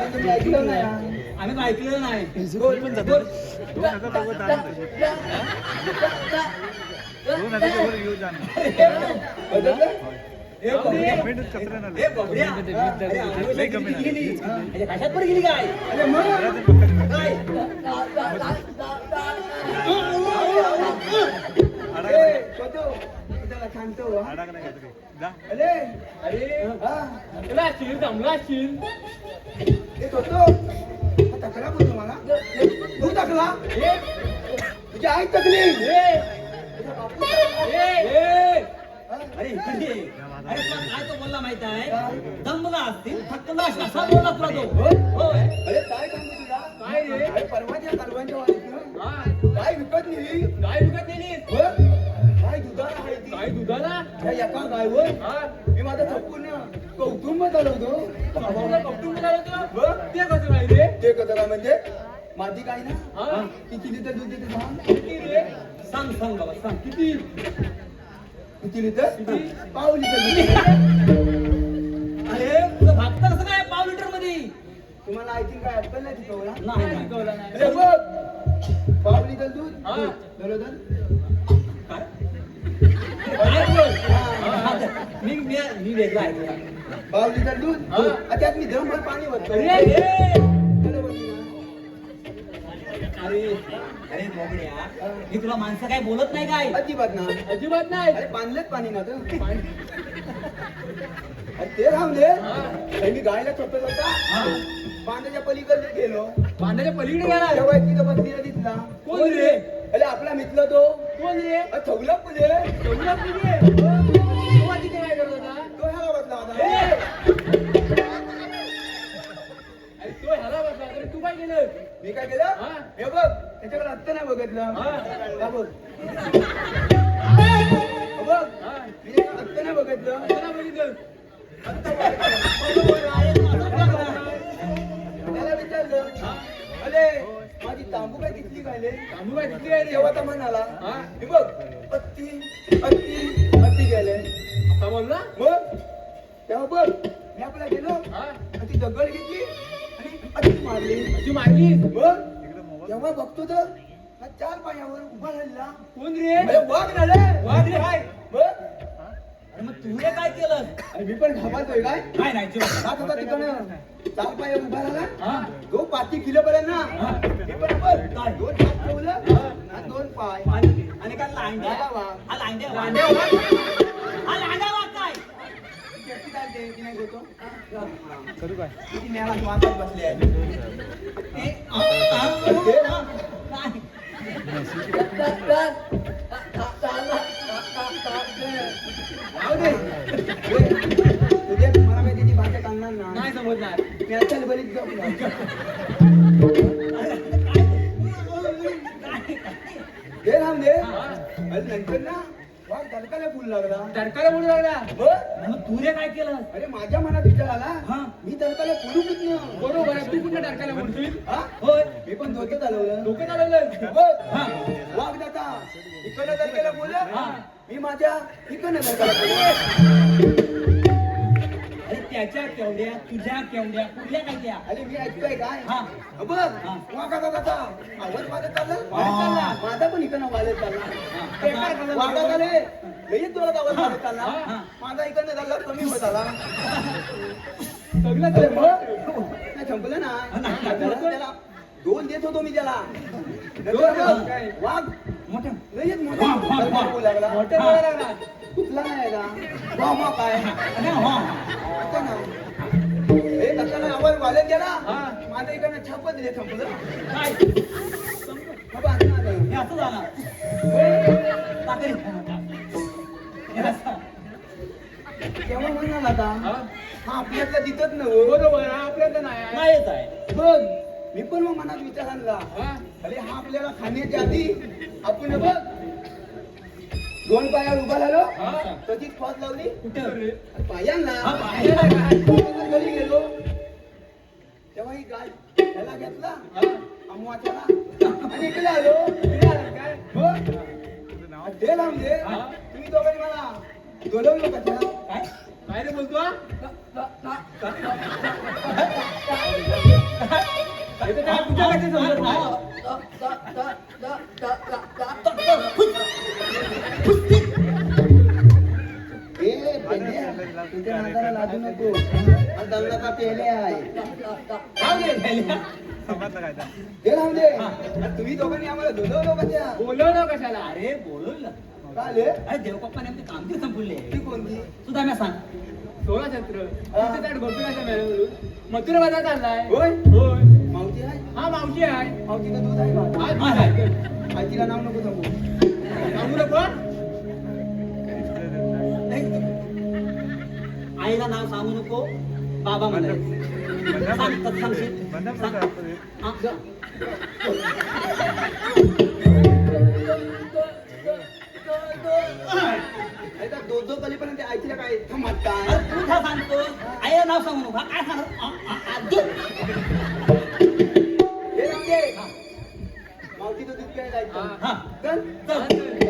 तुम्ही ऐकलं नाही आम्ही ऐकलं नाही कशात पण गेली काय सांगतो अरे तकला बोलतो मला तू तकला तुझी आई तकली अरे अरे काय तो बोलला माहित आहे दमला असतील थकला असा बोलला तुला तो अरे काय सांगतो तुला काय रे परवाच्या तलवांच्या काय विकत नेली काय विकत नेली काय दुधाला आहे ती काय दुधाला एका गायवर मी माझं संपूर्ण कौटुंब चालवतो कौटुंब चालवतो ते कसं काय रे ते कसं काय म्हणजे माझी काय ना किती लिटर दूध देते सांग किती रे सांग सांग बाबा सांग किती किती लिटर पाव लिटर अरे तुझं भागतं कसं काय पाव लिटर मध्ये तुम्हाला आय थिंक काय ऍपल नाही शिकवला नाही शिकवला नाही अरे बघ पाव लिटर दूध बरोबर मी वेगळा आहे पाव लिटर दूध त्यात मी धमभर पाणी भरतो अरे अरे मोगड्या मी तुला माणसं काय बोलत नाही काय अजिबात नाही अरे पाणलेच पाणी ना तर ते राहून दे मी गायला चोपत होता बांधाच्या पलीकडे गेलो बांधाच्या पलीकडे गेला तेव्हा तिथं बसलेला दिसला कोण रे अरे आपला मित्र तो कोण रे ठेवला पुढे ठेवला पुढे तिथे काय करत होता तो ह्याला बसला होता अरे तो ह्याला बसला अरे तू काय केलं मी काय केलं हे बघ त्याच्याकडे आत्ता नाही बघितलं बघ बघ मी आत्ता नाही बघितलं त्याला विचारलं अरे माझी तांबू काय तिथली खायले तांबू काय तिथली आहे तेव्हा तर म्हणाला हे बघ अत्ती अत्ती अत्ती गेले आता बोलला मग तेव्हा बघ मी आपल्याला गेलो ती दगड घेतली आणि अत्ती मारली मग तेव्हा बघतो तर चार पायावर उभा राहिला कोण रे वाघ झाले वाघ रे हाय बघ मग तुम्ही काय केलं मी पण घाबरतोय काय नाही होता तिकडनं चार पाय उभा राहिला तो पाठी किलोपर्यंत ना मी पण बघ दोन हात ठेवलं आणि दोन पाय आणि काय लांड्या काय नाही देतो करू काय किती मेळा वाजत बसले आहे मला त्याची भाषा सांगणार ना नाही समजणार मी अचाल बरीच हे राम दे नंतर ना वाघ तडकाला बोलू लागला मग तू रे काय केलं अरे माझ्या मनात विचार आला मी तडकाला बोलू कुठं बरोबर तू कुठं तडकाला बोलतोय होय मी पण डोकं चालवलं वाघ दादा इकडनं तडकाला बोलला मी माझ्या इकडनं तडकाला बोलला अरे त्याच्या केवढ्या तुझ्या केवढ्या कुठल्या काय त्या अरे मी ऐकतोय काय बघ वाघाचा दादा आवाज माझा चालला माझा पण इकडनं वाजत चालला वाघा झाले लई जोरात आवाज वाजत चालला माझा इकडनं चालला कमी होत आला सगळं नाही संपलं ना त्याला दोन देत होतो मी त्याला वाघ मोठा लईच मोठा लागला कुठला नाही का काय हे तसं आवाज वाजत गेला माझ्या इकडनं छापत दिले संपलं काय असं झालं केव्हा म्हणाला आता हा आपल्यातला दिसत नव्हतं बरोबर आपल्यातला नाही येत आहे बघ मी पण मग मनात विचार आणला अरे हा आपल्याला खाण्याच्या आधी आपण बघ दोन पायावर उभा झालो हा. कधीच फॉस लावली कुठे पायांना हा, पायाला काय? घरी गेलो तेव्हा ही गाय त्याला घेतला अमवाच्याला आणि इकडे आलो कुठे आलात काय हो. ते लावून दे हा. तुम्ही दोघांनी मला डोलवलं कशाला काय काय रे बोलतो हा? हे तर काय तुझ्या कधी जमलं नाही. ए पेंड्या, तुझ्या नादाला लाजू नको हा दंगा का पेले आहे काय गेलं? ते लावून दे आणि तुम्ही दोघांनी आम्हाला डोलवलं कशा बोलवलं कशाला अरे बोलवलं का आले अरे देवपप्पाने आमचे कामती संपवले ती कोणती सुद्धा मी सांग 16 छत्र हा. तिथे त्या गोपीनाथच्या मेळावरून मथुरा बाजार चाललाय होय होय मावती आहे हा मावशी आहे मावती का दूध आहे का आज आहे. आजीला नाव नको सांगू सांगू नको आईला नाव सांगू नको बाबा म्हणाले सांगतात सांगशील सांग. दो दो कलीपर्यंत आईला काय थांबत काय अरे तू काय सांगतो आईला नाव सांगू नको हा काय सांगत हे लावून दे मावतीचं दूध प्यायला जायचं हा. चल चल